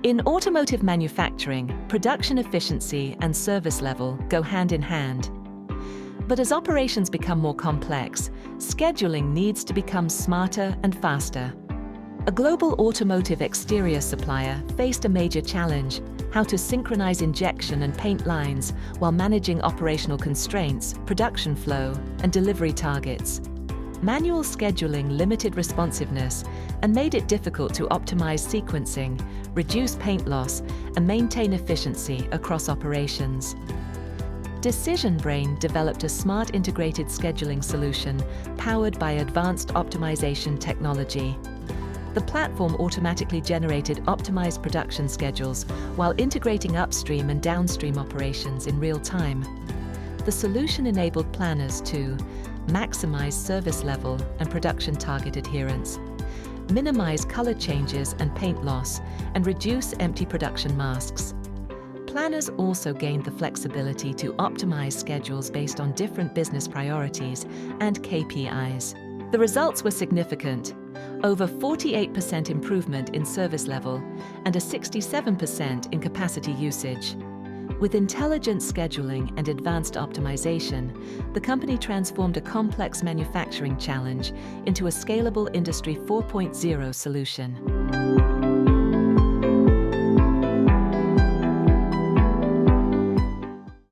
In automotive manufacturing, production efficiency and service level go hand in hand. But as operations become more complex, scheduling needs to become smarter and faster. A global automotive exterior supplier faced a major challenge: how to synchronize injection and paint lines while managing operational constraints, production flow, and delivery targets. Manual scheduling limited responsiveness and made it difficult to optimize sequencing, reduce paint loss, and maintain efficiency across operations. DecisionBrain developed a smart integrated scheduling solution powered by advanced optimization technology. The platform automatically generated optimized production schedules while integrating upstream and downstream operations in real time. The solution enabled planners to maximize service level and production target adherence, minimize color changes and paint loss, and reduce empty production masks. Planners also gained the flexibility to optimize schedules based on different business priorities and KPIs. The results were significant: over 48% improvement in service level and a 67% in capacity usage. With intelligent scheduling and advanced optimization, the company transformed a complex manufacturing challenge into a scalable Industry 4.0 solution.